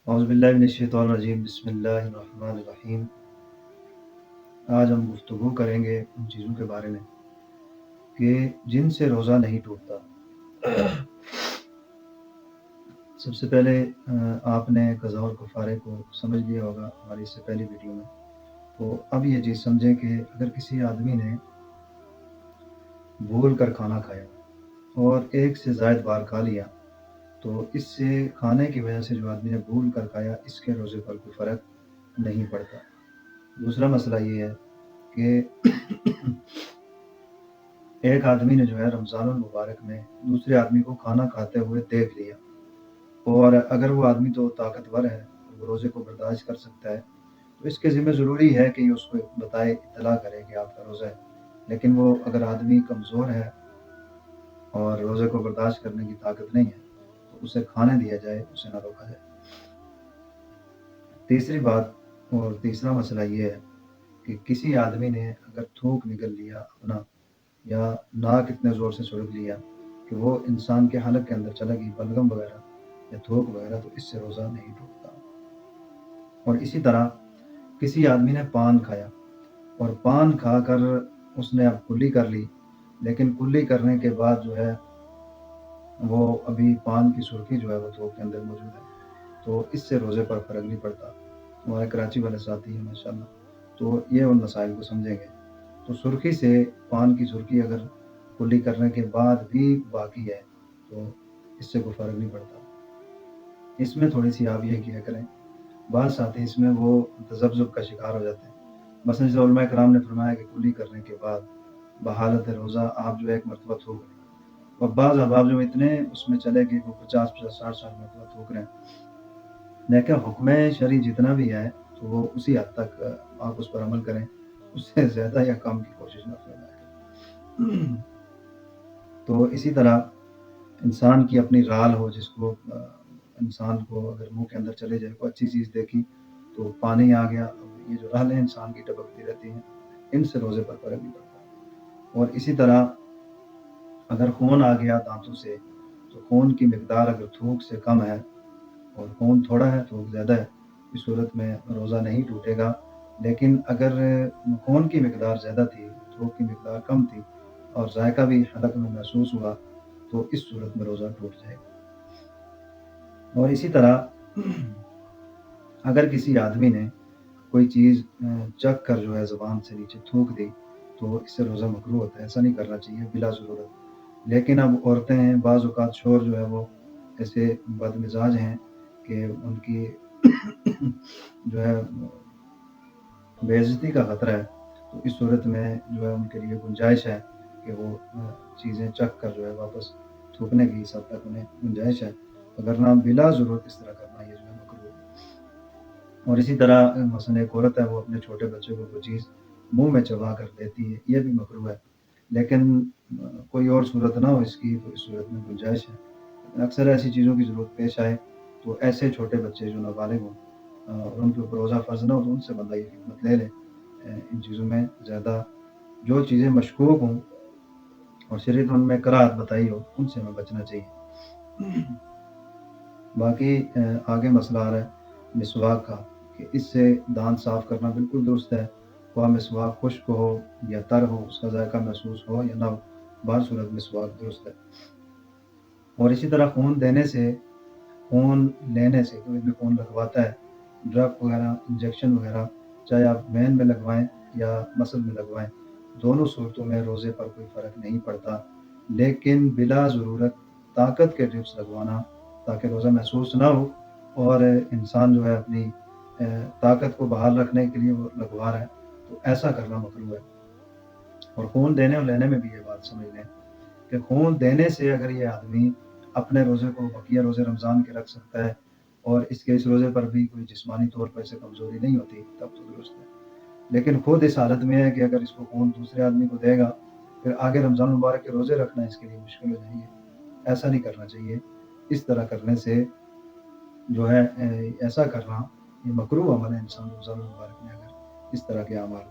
اعوذ باللہ من الشیطان الرجیم، بسم اللہ الرحمن الرحیم۔ آج ہم گفتگو کریں گے ان چیزوں کے بارے میں کہ جن سے روزہ نہیں ٹوٹتا۔ سب سے پہلے آپ نے قضاء اور کفارے کو سمجھ لیا ہوگا ہماری اس سے پہلی ویڈیو میں، تو اب یہ چیز سمجھیں کہ اگر کسی آدمی نے بھول کر کھانا کھایا اور ایک سے زائد بار کھا لیا تو اس سے کھانے کی وجہ سے جو آدمی نے بھول کر کھایا اس کے روزے پر کوئی فرق نہیں پڑتا۔ دوسرا مسئلہ یہ ہے کہ ایک آدمی نے جو ہے رمضان المبارک میں دوسرے آدمی کو کھانا کھاتے ہوئے دیکھ لیا، اور اگر وہ آدمی تو طاقتور ہے، وہ روزے کو برداشت کر سکتا ہے، تو اس کے ذمہ ضروری ہے کہ اس کو بتائے، اطلاع کرے کہ آپ کا روزہ ہے۔ لیکن وہ اگر آدمی کمزور ہے اور روزے کو برداشت کرنے کی طاقت نہیں ہے تو اسے کھانے دیا جائے، اسے نہ روکا جائے۔ تیسری بات اور تیسرا مسئلہ یہ ہے کہ کسی آدمی نے اگر تھوک نگل لیا اپنا، یا ناک اتنے زور سے سڑک لیا کہ وہ انسان کے حلق کے اندر چلا گئی، بلغم وغیرہ یا تھوک وغیرہ، تو اس سے روزہ نہیں ٹوٹتا۔ اور اسی طرح کسی آدمی نے پان کھایا اور پان کھا کر اس نے اب کلی کر لی، لیکن کلی کرنے کے بعد جو ہے وہ ابھی پان کی سرخی جو ہے وہ تھوک کے اندر موجود ہے، تو اس سے روزے پر فرق نہیں پڑتا۔ ہمارے کراچی والے ساتھی ہیں ماشاءاللہ، تو یہ ان مسائل کو سمجھیں گے۔ تو سرخی سے، پان کی سرخی اگر کلی کرنے کے بعد بھی باقی ہے تو اس سے کوئی فرق نہیں پڑتا۔ اس میں تھوڑی سی آپ یہ کیا کریں، بعض ساتھی اس میں وہ تذبذب کا شکار ہو جاتے ہیں۔ مثلا جیسے علماء کرام نے فرمایا کہ کلی کرنے کے بعد بحالت روزہ آپ جو ایک مرتبہ تھوک لیں، اور بعض احباب جو اتنے اس میں چلے کہ وہ 50 60 مرتبہ تھوک رہے ہیں، لیکن حکم شرعی جتنا بھی ہے تو وہ اسی حد تک آپ اس پر عمل کریں، اس سے زیادہ یا کم کی کوشش نہ فرمائیں۔ تو اسی طرح انسان کی اپنی رال ہو، جس کو انسان کو اگر منہ کے اندر چلے جائے، کوئی اچھی چیز دیکھی تو پانی آ گیا، اب یہ جو رالیں انسان کی ٹپکتی رہتی ہیں، ان سے روزے پر فرق نہیں پڑتا۔ اور اسی طرح اگر خون آ گیا دانتوں سے، تو خون کی مقدار اگر تھوک سے کم ہے اور خون تھوڑا ہے، تھوک زیادہ ہے، اس صورت میں روزہ نہیں ٹوٹے گا۔ لیکن اگر خون کی مقدار زیادہ تھی، تھوک کی مقدار کم تھی، اور ذائقہ بھی حلق میں محسوس ہوا، تو اس صورت میں روزہ ٹوٹ جائے گا۔ اور اسی طرح اگر کسی آدمی نے کوئی چیز چکھ کر جو ہے زبان سے نیچے تھوک دی تو اس سے روزہ مکروہ ہوتا ہے، ایسا نہیں کرنا چاہیے بلا ضرورت۔ لیکن اب عورتیں ہیں، بعض اوقات شوہر جو ہے وہ ایسے بد مزاج ہیں کہ ان کی جو ہے بے عزتی کا خطرہ ہے، تو اس صورت میں جو ہے ان کے لیے گنجائش ہے کہ وہ چیزیں چکھ کر جو ہے واپس تھوکنے کی حد تک انہیں گنجائش ہے، اگر نہ بلا ضرورت اس طرح کرنا یہ جو ہے مکروہ ہے۔ اور اسی طرح مثلا ایک عورت ہے، وہ اپنے چھوٹے بچے کو کوئی چیز منہ میں چبا کر دیتی ہے، یہ بھی مکروہ ہے، لیکن کوئی اور صورت نہ ہو اس کی، تو اس صورت میں گنجائش ہے۔ اکثر ایسی چیزوں کی ضرورت پیش آئے تو ایسے چھوٹے بچے جو نابالغ ہوں اور ان کے اوپر روزہ فرض نہ ہو تو ان سے بندہ یہ خدمت لے لے۔ ان چیزوں میں زیادہ جو چیزیں مشکوک ہوں اور شریعت ان میں کراہت بتائی ہو، ان سے ہمیں بچنا چاہیے۔ باقی آگے مسئلہ آ رہا ہے مسواک کا، کہ اس سے دانت صاف کرنا بالکل درست ہے، خواہ مسواک خشک ہو یا تر ہو، اس کا ذائقہ محسوس ہو یا نہ ہو، بعض صورت مسواک درست ہے۔ اور اسی طرح خون دینے سے، خون لینے سے، کوئی بھی خون لگواتا ہے، ڈرگ وغیرہ، انجیکشن وغیرہ، چاہے آپ وین میں لگوائیں یا مسل میں لگوائیں، دونوں صورتوں میں روزے پر کوئی فرق نہیں پڑتا۔ لیکن بلا ضرورت طاقت کے ڈرپس لگوانا تاکہ روزہ محسوس نہ ہو، اور انسان جو ہے اپنی طاقت کو بحال رکھنے کے لیے وہ لگوا رہا ہے، تو ایسا کرنا مکروہ ہے۔ اور خون دینے اور لینے میں بھی یہ بات سمجھ لیں کہ خون دینے سے اگر یہ آدمی اپنے روزے کو بقیہ روزے رمضان کے رکھ سکتا ہے اور اس کے اس روزے پر بھی کوئی جسمانی طور پر اسے کمزوری نہیں ہوتی، تب تو درست ہے۔ لیکن خود اس حالت میں ہے کہ اگر اس کو خون دوسرے آدمی کو دے گا، پھر آگے رمضان مبارک کے روزے رکھنا اس کے لیے مشکل ہو جائیں گے، ایسا نہیں کرنا چاہیے۔ اس طرح کرنے سے جو ہے ایسا کرنا یہ مکروہ عمل ہے، انسان رمضان مبارک میں اگر اس طرح کے اعمال